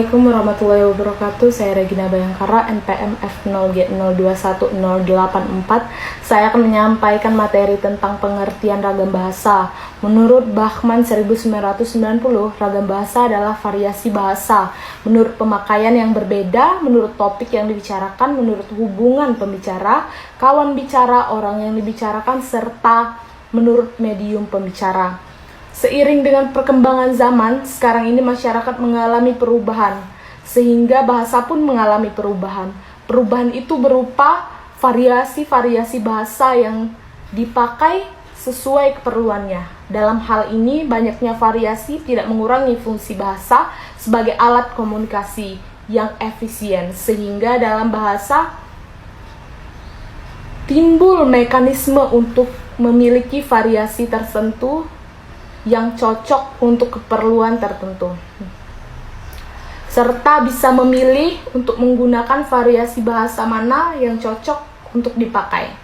Assalamualaikum warahmatullahi wabarakatuh. Saya Regina Bayangkara, NPM F0G0210844. Saya akan menyampaikan materi tentang pengertian ragam bahasa. Menurut Bachman 1990, ragam bahasa adalah variasi bahasa menurut pemakaian yang berbeda, menurut topik yang dibicarakan, menurut hubungan pembicara, kawan bicara, orang yang dibicarakan, serta menurut medium pembicara. Seiring dengan perkembangan zaman, sekarang ini masyarakat mengalami perubahan, sehingga bahasa pun mengalami perubahan. Perubahan itu berupa variasi-variasi bahasa yang dipakai sesuai keperluannya. Dalam hal ini, banyaknya variasi tidak mengurangi fungsi bahasa sebagai alat komunikasi yang efisien, sehingga dalam bahasa timbul mekanisme untuk memiliki variasi tertentu yang cocok untuk keperluan tertentu, serta bisa memilih untuk menggunakan variasi bahasa mana yang cocok untuk dipakai.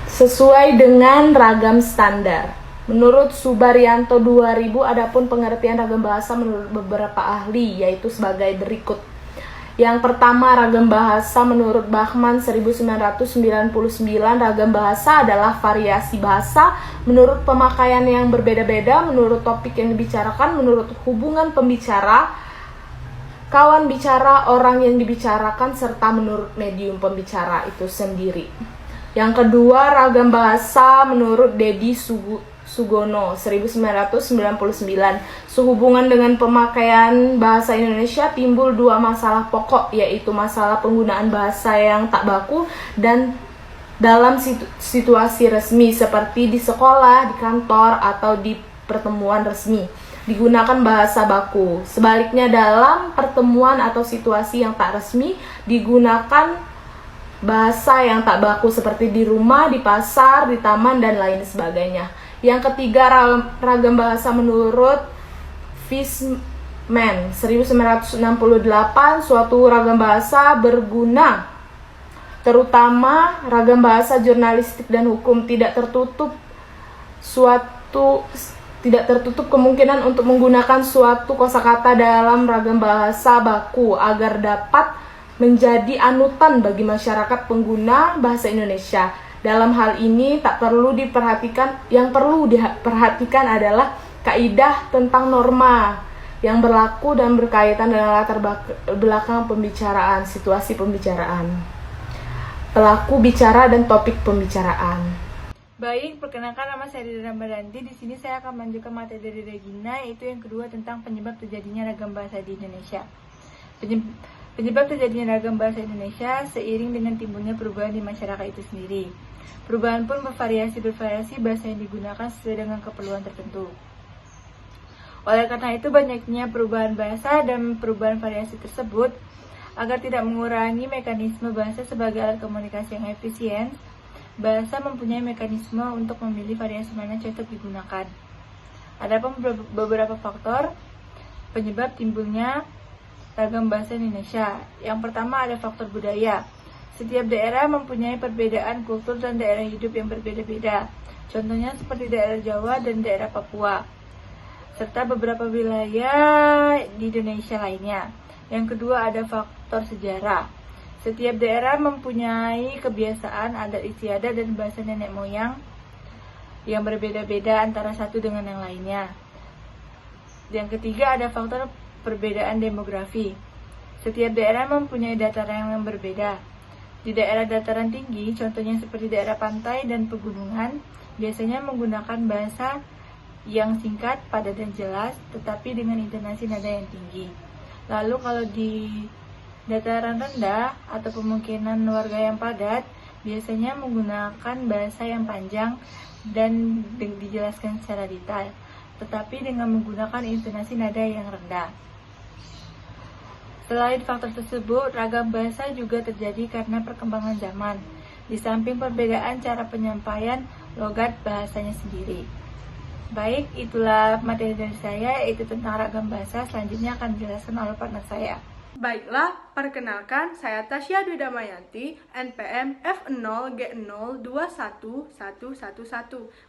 Sesuai dengan ragam standar. Menurut Subaryanto 2000, adapun pengertian ragam bahasa menurut beberapa ahli yaitu sebagai berikut. Yang pertama, ragam bahasa menurut Bachman 1999, ragam bahasa adalah variasi bahasa menurut pemakaian yang berbeda-beda, menurut topik yang dibicarakan, menurut hubungan pembicara, kawan bicara, orang yang dibicarakan, serta menurut medium pembicara itu sendiri. Yang kedua, ragam bahasa menurut Dedi Sugono 1999, sehubungan dengan pemakaian bahasa Indonesia timbul dua masalah pokok, yaitu masalah penggunaan bahasa yang tak baku dan dalam situasi resmi seperti di sekolah, di kantor, atau di pertemuan resmi digunakan bahasa baku. Sebaliknya, dalam pertemuan atau situasi yang tak resmi digunakan bahasa yang tak baku seperti di rumah, di pasar, di taman, dan lain sebagainya. Yang ketiga, ragam bahasa menurut Fishman 1968, suatu ragam bahasa berguna, terutama ragam bahasa jurnalistik dan hukum, tidak tertutup kemungkinan untuk menggunakan suatu kosakata dalam ragam bahasa baku agar dapat menjadi anutan bagi masyarakat pengguna bahasa Indonesia. Dalam hal ini yang perlu diperhatikan adalah kaidah tentang norma yang berlaku dan berkaitan dengan latar belakang pembicaraan, situasi pembicaraan, pelaku bicara, dan topik pembicaraan. Baik, perkenalkan, nama saya Rida Rambadanti. Di sini saya akan melanjutkan materi dari Regina, yaitu yang kedua tentang penyebab terjadinya ragam bahasa di Indonesia. Penyebab terjadinya ragam bahasa Indonesia seiring dengan timbulnya perubahan di masyarakat itu sendiri. Perubahan pun bervariasi bahasa yang digunakan sesuai dengan keperluan tertentu. Oleh karena itu, banyaknya perubahan bahasa dan perubahan variasi tersebut, agar tidak mengurangi mekanisme bahasa sebagai alat komunikasi yang efisien, bahasa mempunyai mekanisme untuk memilih variasi mana cocok digunakan. Ada pun beberapa faktor penyebab timbulnya ragam bahasa Indonesia. Yang pertama, ada faktor budaya. Setiap daerah mempunyai perbedaan kultur dan daerah hidup yang berbeda-beda. Contohnya seperti daerah Jawa dan daerah Papua, serta beberapa wilayah di Indonesia lainnya. Yang kedua, ada faktor sejarah. Setiap daerah mempunyai kebiasaan, adat istiadat, dan bahasa nenek moyang yang berbeda-beda antara satu dengan yang lainnya. Yang ketiga, ada faktor perbedaan demografi. Setiap daerah mempunyai dataran yang berbeda. Di daerah dataran tinggi, contohnya seperti daerah pantai dan pegunungan, biasanya menggunakan bahasa yang singkat, padat, dan jelas, tetapi dengan intonasi nada yang tinggi. Lalu kalau di dataran rendah atau pemukiman warga yang padat, biasanya menggunakan bahasa yang panjang dan dijelaskan secara detail, tetapi dengan menggunakan intonasi nada yang rendah. Selain faktor tersebut, ragam bahasa juga terjadi karena perkembangan zaman, di samping perbedaan cara penyampaian logat bahasanya sendiri. Baik, itulah materi dari saya, yaitu tentang ragam bahasa. Selanjutnya akan dijelaskan oleh partner saya. Baiklah, perkenalkan, saya Tasya Dwi Damayanti, NPM F0G0211111.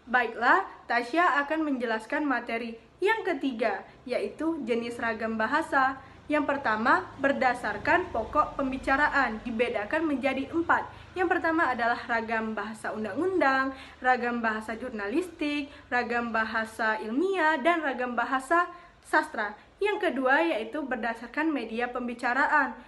Baiklah, Tasya akan menjelaskan materi Yang ketiga, yaitu jenis ragam bahasa. Yang pertama, berdasarkan pokok pembicaraan, dibedakan menjadi 4. Yang pertama adalah ragam bahasa undang-undang, ragam bahasa jurnalistik, ragam bahasa ilmiah, dan ragam bahasa sastra. Yang kedua yaitu berdasarkan media pembicaraan,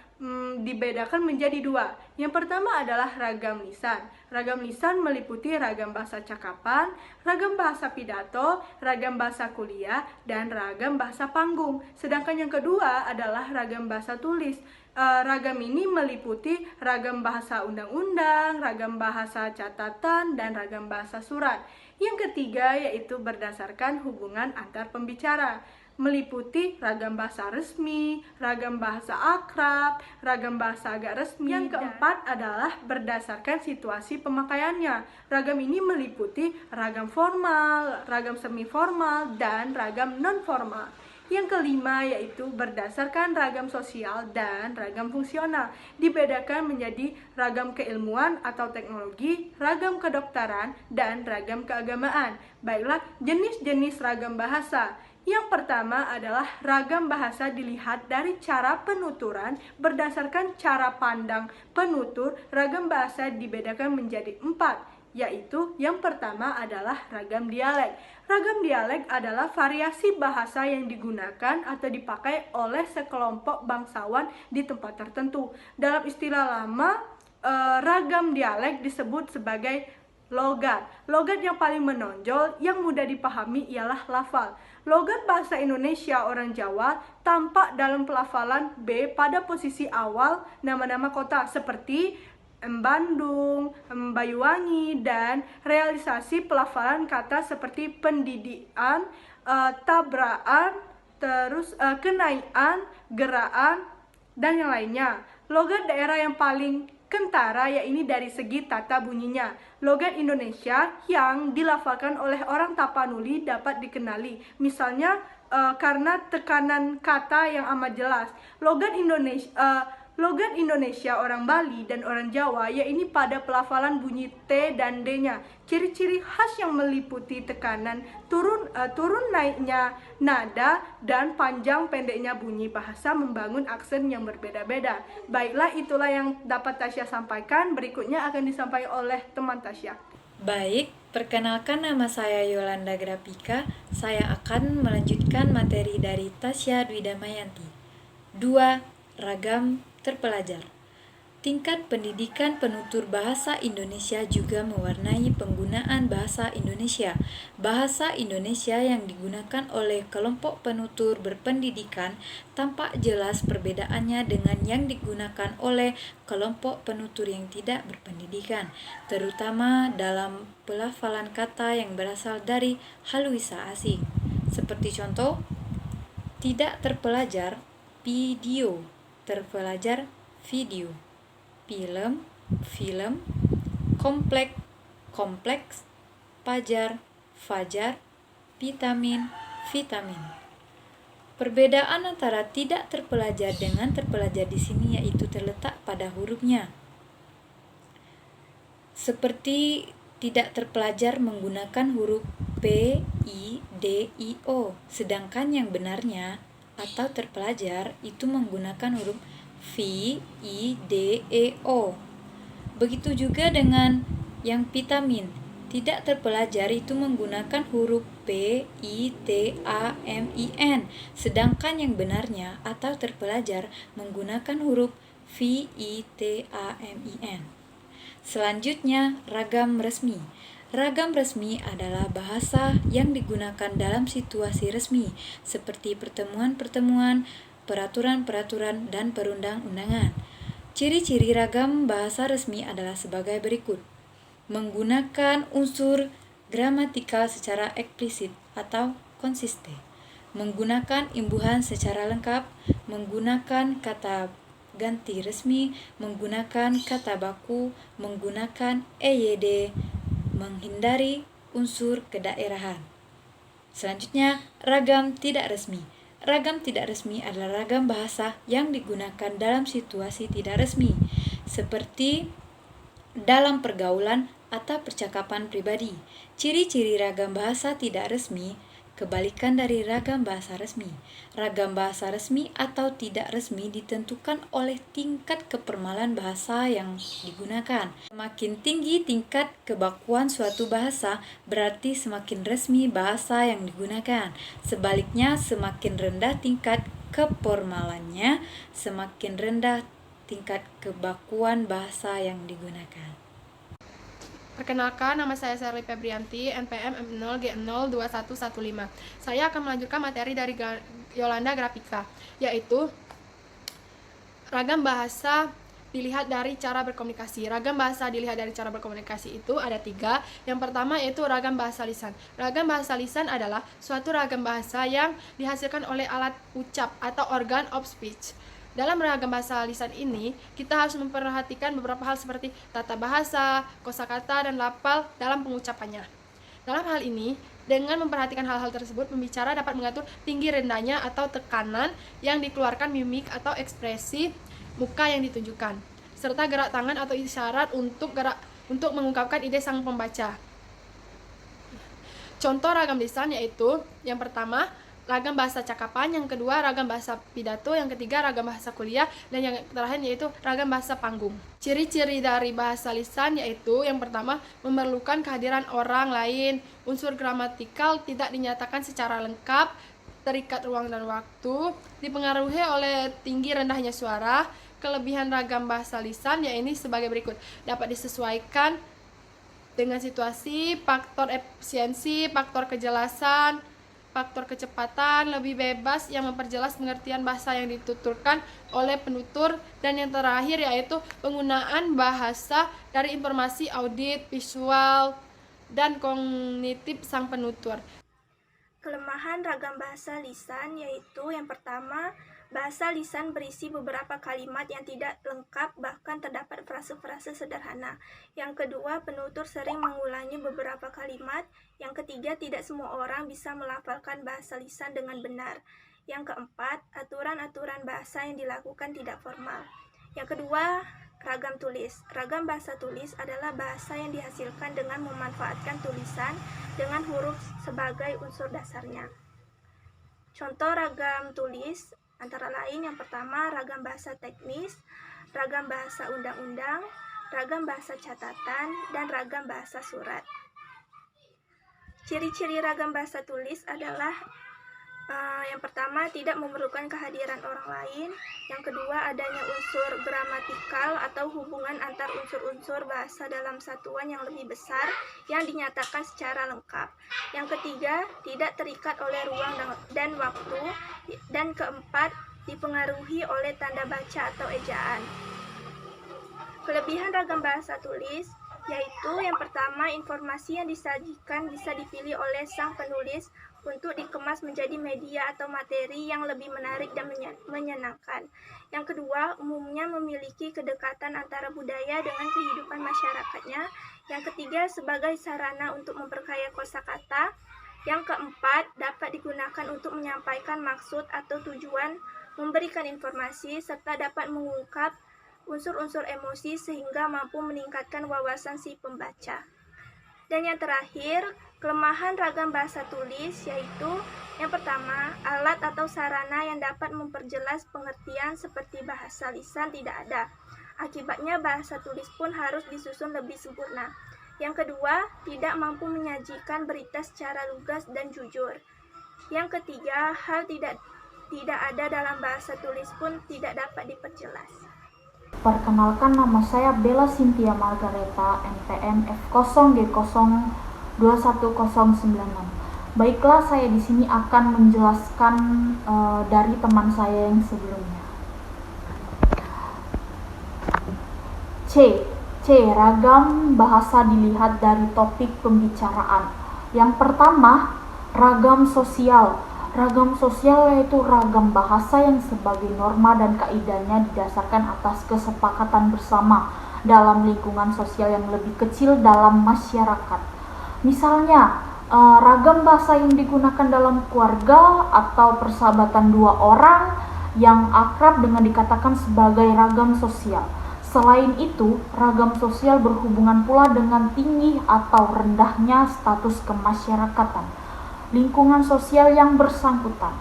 dibedakan menjadi 2. Yang pertama adalah ragam lisan. Ragam lisan meliputi ragam bahasa cakapan, ragam bahasa pidato, ragam bahasa kuliah, dan ragam bahasa panggung. Sedangkan yang kedua adalah ragam bahasa tulis. Ragam ini meliputi ragam bahasa undang-undang, ragam bahasa catatan, dan ragam bahasa surat. Yang ketiga yaitu berdasarkan hubungan antar pembicara, meliputi ragam bahasa resmi, ragam bahasa akrab, ragam bahasa agak resmi. Yang keempat adalah berdasarkan situasi pemakaiannya. Ragam ini meliputi ragam formal, ragam semi formal, dan ragam non formal. Yang kelima yaitu berdasarkan ragam sosial dan ragam fungsional, dibedakan menjadi ragam keilmuan atau teknologi, ragam kedokteran, dan ragam keagamaan. Baiklah, jenis-jenis ragam bahasa. Yang pertama adalah ragam bahasa dilihat dari cara penuturan. Berdasarkan cara pandang penutur, ragam bahasa dibedakan menjadi 4, yaitu yang pertama adalah ragam dialek. Ragam dialek adalah variasi bahasa yang digunakan atau dipakai oleh sekelompok bangsawan di tempat tertentu. Dalam istilah lama, ragam dialek disebut sebagai logat. Logat yang paling menonjol yang mudah dipahami ialah lafal. Logat bahasa Indonesia orang Jawa tampak dalam pelafalan B pada posisi awal nama-nama kota seperti Bandung, Banyuwangi, dan realisasi pelafalan kata seperti pendidikan, tabraan, kenaian, geraan, dan yang lainnya. Logat daerah yang paling kentara yaitu dari segi tata bunyinya. Logat Indonesia yang dilafalkan oleh orang Tapanuli dapat dikenali. Misalnya karena tekanan kata yang amat jelas. Logat Indonesia orang Bali dan orang Jawa yaitu pada pelafalan bunyi T dan D-nya. Ciri-ciri khas yang meliputi tekanan, turun naiknya nada, dan panjang pendeknya bunyi bahasa membangun aksen yang berbeda-beda. Baiklah, itulah yang dapat Tasya sampaikan. Berikutnya akan disampaikan oleh teman Tasya. Baik, perkenalkan nama saya Yolanda Grafika. Saya akan melanjutkan materi dari Tasya Dwi Damayanti. 2. Ragam terpelajar. Tingkat pendidikan penutur bahasa Indonesia juga mewarnai penggunaan bahasa Indonesia. Bahasa Indonesia yang digunakan oleh kelompok penutur berpendidikan tampak jelas perbedaannya dengan yang digunakan oleh kelompok penutur yang tidak berpendidikan, terutama dalam pelafalan kata yang berasal dari haluisa asing. Seperti contoh, tidak terpelajar, video, terpelajar, video. Film, kompleks, pajar, fajar, vitamin. Perbedaan antara tidak terpelajar dengan terpelajar di sini yaitu terletak pada hurufnya. Seperti tidak terpelajar menggunakan huruf P, I, D, I, O, sedangkan yang benarnya atau terpelajar itu menggunakan huruf V, I, D, E, O. Begitu juga dengan yang vitamin. Tidak terpelajar itu menggunakan huruf P, I, T, A, M, I, N. Sedangkan yang benarnya atau terpelajar menggunakan huruf V, I, T, A, M, I, N. Selanjutnya, ragam resmi. Ragam resmi adalah bahasa yang digunakan dalam situasi resmi, seperti pertemuan-pertemuan, peraturan-peraturan, dan perundang-undangan. Ciri-ciri ragam bahasa resmi adalah sebagai berikut. Menggunakan unsur gramatikal secara eksplisit atau konsisten. Menggunakan imbuhan secara lengkap. Menggunakan kata ganti resmi. Menggunakan kata baku. Menggunakan EYD. Menghindari unsur kedaerahan. Selanjutnya, ragam tidak resmi. Ragam tidak resmi adalah ragam bahasa yang digunakan dalam situasi tidak resmi, seperti dalam pergaulan atau percakapan pribadi. Ciri-ciri ragam bahasa tidak resmi, kebalikan dari ragam bahasa resmi. Ragam bahasa resmi atau tidak resmi ditentukan oleh tingkat kepermalan bahasa yang digunakan. Semakin tinggi tingkat kebakuan suatu bahasa, berarti semakin resmi bahasa yang digunakan. Sebaliknya, semakin rendah tingkat keformalannya, semakin rendah tingkat kebakuan bahasa yang digunakan. Perkenalkan, nama saya Sherly Febrianti, NPM M0G02115. Saya akan melanjutkan materi dari Yolanda Grafika, yaitu ragam bahasa dilihat dari cara berkomunikasi. Ragam bahasa dilihat dari cara berkomunikasi itu ada 3. Yang pertama yaitu ragam bahasa lisan. Ragam bahasa lisan adalah suatu ragam bahasa yang dihasilkan oleh alat ucap atau organ of speech. Dalam ragam bahasa lisan ini, kita harus memperhatikan beberapa hal seperti tata bahasa, kosakata, dan lafal dalam pengucapannya. Dalam hal ini, dengan memperhatikan hal-hal tersebut, pembicara dapat mengatur tinggi rendahnya atau tekanan yang dikeluarkan mimik atau ekspresi muka yang ditunjukkan, serta gerak tangan atau isyarat untuk mengungkapkan ide sang pembaca. Contoh ragam lisan yaitu yang pertama, ragam bahasa cakapan, yang kedua ragam bahasa pidato, yang ketiga ragam bahasa kuliah, dan yang terakhir yaitu ragam bahasa panggung. Ciri-ciri dari bahasa lisan yaitu yang pertama, memerlukan kehadiran orang lain, unsur gramatikal tidak dinyatakan secara lengkap, terikat ruang dan waktu, dipengaruhi oleh tinggi rendahnya suara. Kelebihan ragam bahasa lisan yaitu sebagai berikut: dapat disesuaikan dengan situasi, faktor efisiensi, faktor kejelasan, faktor kecepatan, lebih bebas yang memperjelas pengertian bahasa yang dituturkan oleh penutur, dan yang terakhir yaitu penggunaan bahasa dari informasi audit, visual, dan kognitif sang penutur. Kelemahan ragam bahasa lisan yaitu yang pertama, bahasa lisan berisi beberapa kalimat yang tidak lengkap, bahkan terdapat frase-frase sederhana. Yang kedua, penutur sering mengulangi beberapa kalimat. Yang ketiga, tidak semua orang bisa melafalkan bahasa lisan dengan benar. Yang keempat, aturan-aturan bahasa yang dilakukan tidak formal. Yang kedua, ragam tulis. Ragam bahasa tulis adalah bahasa yang dihasilkan dengan memanfaatkan tulisan dengan huruf sebagai unsur dasarnya. Contoh ragam tulis antara lain yang pertama, ragam bahasa teknis, ragam bahasa undang-undang, ragam bahasa catatan, dan ragam bahasa surat. Ciri-ciri ragam bahasa tulis adalah yang pertama, tidak memerlukan kehadiran orang lain. Yang kedua, adanya unsur gramatikal atau hubungan antar unsur-unsur bahasa dalam satuan yang lebih besar yang dinyatakan secara lengkap. Yang ketiga, tidak terikat oleh ruang dan waktu. Dan keempat, dipengaruhi oleh tanda baca atau ejaan. Kelebihan ragam bahasa tulis yaitu yang pertama, informasi yang disajikan bisa dipilih oleh sang penulis untuk dikemas menjadi media atau materi yang lebih menarik dan menyenangkan. Yang kedua, umumnya memiliki kedekatan antara budaya dengan kehidupan masyarakatnya. Yang ketiga, sebagai sarana untuk memperkaya kosakata. Yang keempat, dapat digunakan untuk menyampaikan maksud atau tujuan, memberikan informasi, serta dapat mengungkap unsur-unsur emosi sehingga mampu meningkatkan wawasan si pembaca. Dan yang terakhir, kelemahan ragam bahasa tulis yaitu yang pertama, alat atau sarana yang dapat memperjelas pengertian seperti bahasa lisan tidak ada. Akibatnya bahasa tulis pun harus disusun lebih sempurna. Yang kedua, tidak mampu menyajikan berita secara lugas dan jujur. Yang ketiga, hal tidak ada dalam bahasa tulis pun tidak dapat diperjelas. Perkenalkan, nama saya Bella Cynthia Margareta, NPM F0G0210096. Baiklah, saya di sini akan menjelaskan dari teman saya yang sebelumnya. C. Ragam bahasa dilihat dari topik pembicaraan. Yang pertama, ragam sosial. Ragam sosial yaitu ragam bahasa yang sebagai norma dan kaidahnya didasarkan atas kesepakatan bersama dalam lingkungan sosial yang lebih kecil dalam masyarakat. Misalnya, ragam bahasa yang digunakan dalam keluarga atau persahabatan dua orang yang akrab dengan dikatakan sebagai ragam sosial. Selain itu, ragam sosial berhubungan pula dengan tinggi atau rendahnya status kemasyarakatan. lingkungan sosial yang bersangkutan.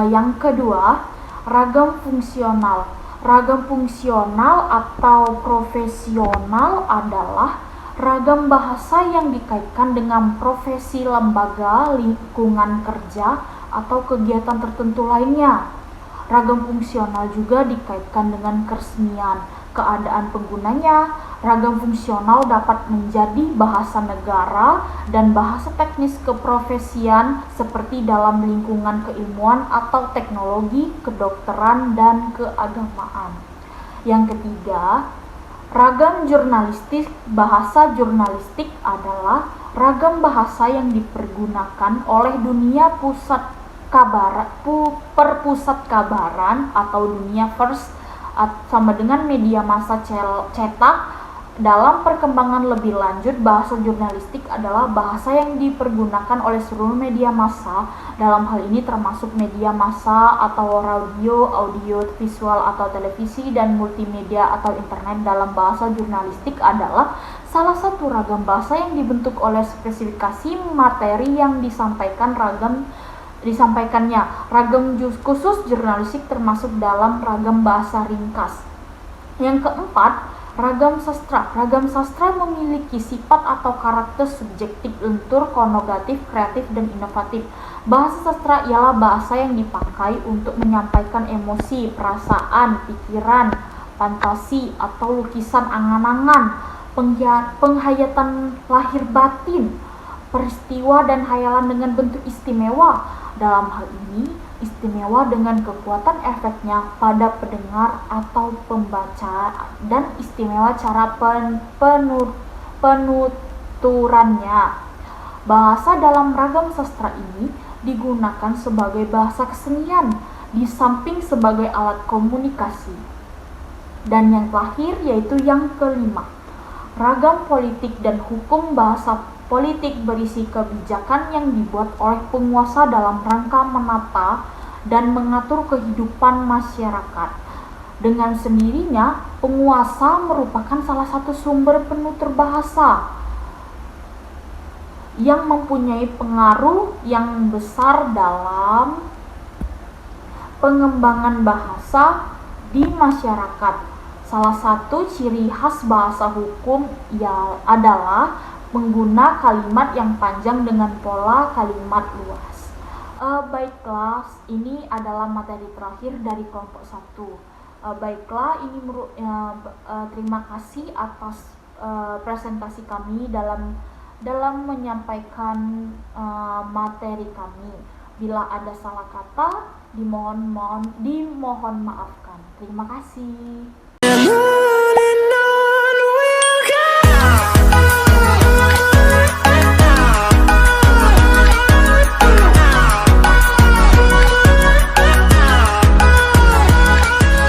Yang kedua, ragam fungsional. Ragam fungsional atau profesional adalah ragam bahasa yang dikaitkan dengan profesi, lembaga, lingkungan kerja, atau kegiatan tertentu lainnya. Ragam fungsional juga dikaitkan dengan keresmian, keadaan penggunanya. Ragam fungsional dapat menjadi bahasa negara dan bahasa teknis keprofesian seperti dalam lingkungan keilmuan atau teknologi, kedokteran, dan keagamaan. Yang ketiga, ragam jurnalistik. Bahasa jurnalistik adalah ragam bahasa yang dipergunakan oleh dunia perpusat kabaran atau dunia pers sama dengan media massa cetak. Dalam perkembangan lebih lanjut, bahasa jurnalistik adalah bahasa yang dipergunakan oleh seluruh media massa. Dalam hal ini termasuk media massa atau radio, audio, visual atau televisi, dan multimedia atau internet. Dalam bahasa jurnalistik adalah salah satu ragam bahasa yang dibentuk oleh spesifikasi materi yang disampaikannya. Ragam khusus jurnalistik termasuk dalam ragam bahasa ringkas. Yang keempat, ragam sastra. Ragam sastra memiliki sifat atau karakter subjektif, lentur, konotatif, kreatif, dan inovatif. Bahasa sastra ialah bahasa yang dipakai untuk menyampaikan emosi, perasaan, pikiran, fantasi, atau lukisan angan-angan, penghayatan lahir batin, peristiwa dan hayalan dengan bentuk istimewa. Dalam hal ini, istimewa dengan kekuatan efeknya pada pendengar atau pembaca, dan istimewa cara penuturannya. Bahasa dalam ragam sastra ini digunakan sebagai bahasa kesenian, di samping sebagai alat komunikasi. Dan yang terakhir, yaitu yang kelima, ragam politik dan hukum. Bahasa politik berisi kebijakan yang dibuat oleh penguasa dalam rangka menata dan mengatur kehidupan masyarakat. Dengan sendirinya, penguasa merupakan salah satu sumber penutur bahasa yang mempunyai pengaruh yang besar dalam pengembangan bahasa di masyarakat. Salah satu ciri khas bahasa hukum adalah mengguna kalimat yang panjang dengan pola kalimat luas. Baiklah, ini adalah materi terakhir dari kelompok 1. Baiklah, ini terima kasih atas presentasi kami dalam menyampaikan materi kami. Bila ada salah kata, dimohon maafkan. Terima kasih.